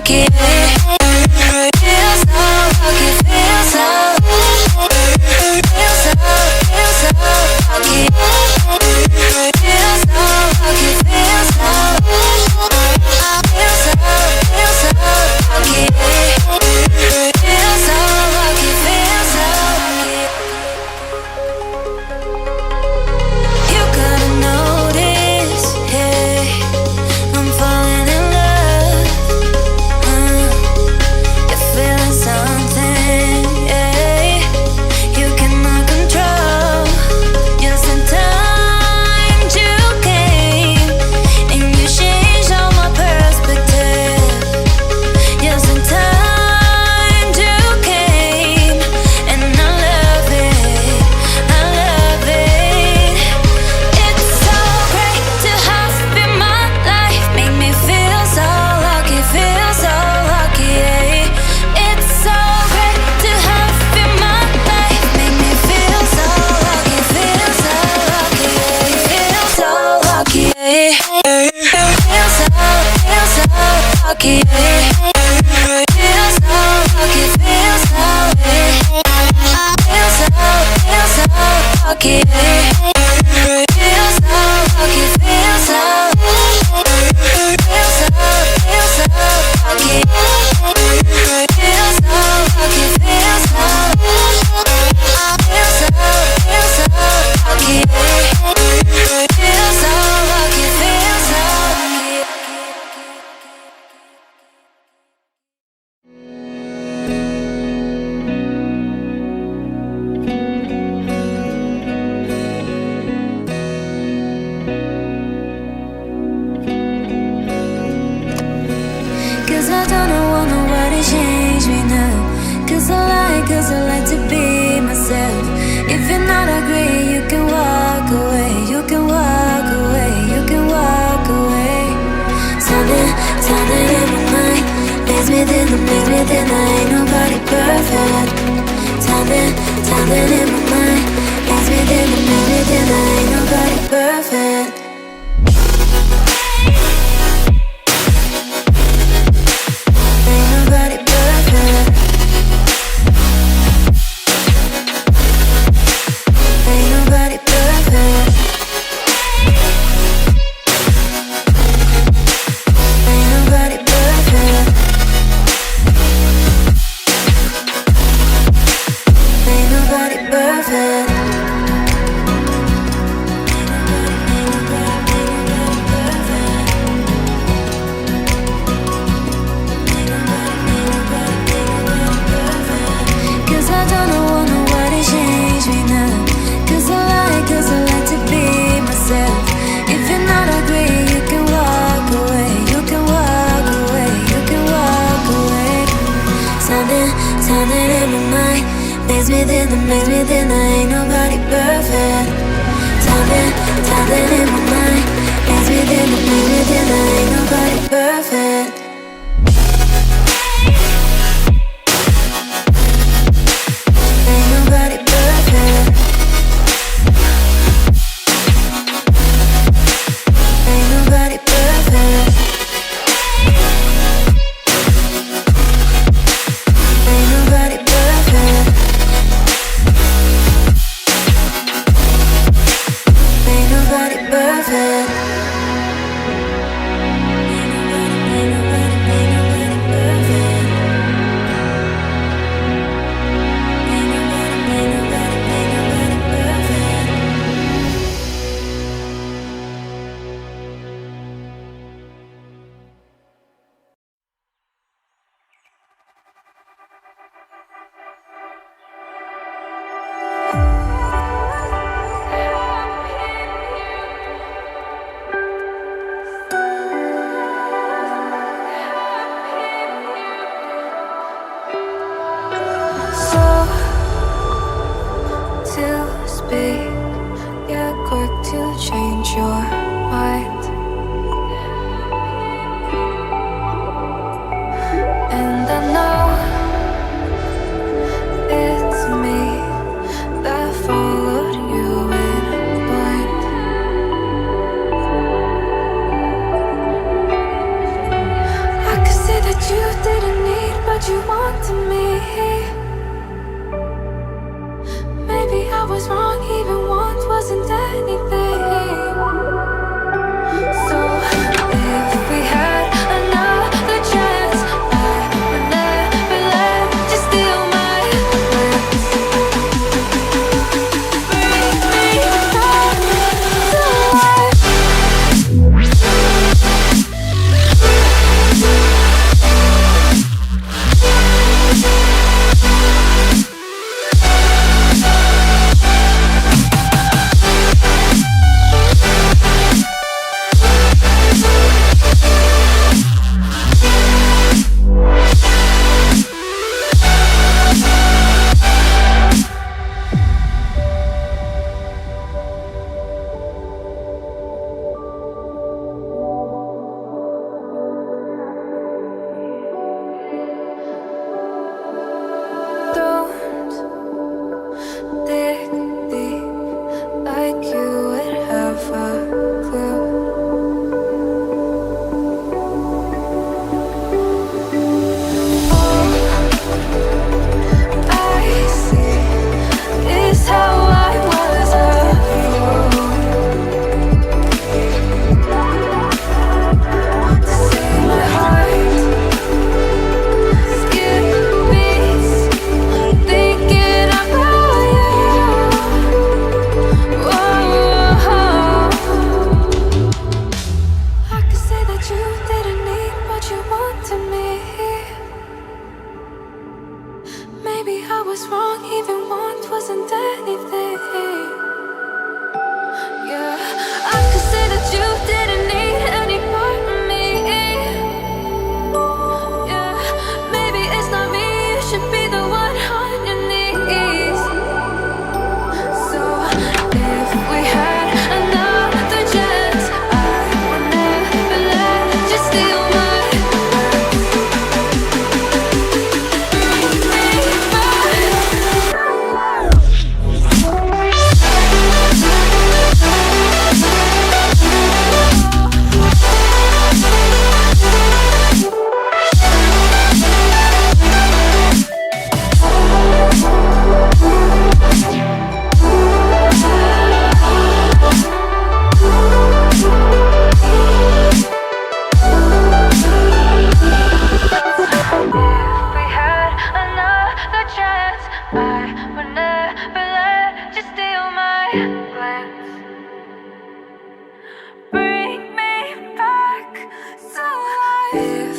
lucky. Feel so lucky, feel so lucky. Feel so lucky, feel so lucky. Feel so lucky, feel so lucky, feel so lucky. You gotta notice, hey, I'm falling in love. You're feeling something, yeah, you cannot control. Just in time you came, and you changed all my perspective. Just in time you came, and I love it, I love it. It's so great to have you in my life, make me feel so lucky, yeah. It's so great to have you in my life, make me feel so lucky, yeah. Feel so lucky, yeah. Feel so lucky, yeah. Feel so lucky, feel so, feel so lucky, yeah. Feel so lucky, feel so, feel so lucky, feel so lucky, feel so, feel so lucky, feel so lucky, feel so lucky. Cause I don't want nobody change me now. Cause I like to be myself. If you're not agree, you can walk away. You can walk away, you can walk away. Something in my mind makes me think I ain't nobody perfect. Something in my mind makes me think I ain't nobody perfect. Ain't nobody perfect. Ain't nobody perfect. Ain't nobody perfect. Ain't nobody perfect. Cause I don't want nobody change me now. Cause I like to be myself. If you're not agree, you can walk away. You can walk away, you can walk away. Something in my mind makes me think I ain't nobody perfect. Something in my mind makes me think I ain't nobody perfect. Ain't nobody perfect. Ain't nobody perfect. Ain't nobody perfect. Ain't nobody perfect. you didn't need, but you wanted me. Maybe I was wrong, even want wasn't anything. So if we had another chance, I would never let you steal my glance. Bring me back to life. Don't dig deep like you would have a clue. All I see is how I was a fool to see my heart skip beats thinking about you. Whoa. I could say that you didn't need, but you wanted me. Maybe I was wrong, even want wasn't anything. Yeah, I could say that you didn't need any part of me. Yeah, maybe it's not me, you should be the one on your knees. So if we had another chance, I would never let you steal my glance. Bring me back. If we had another chance, I would never let you steal my glance. Bring me back to life.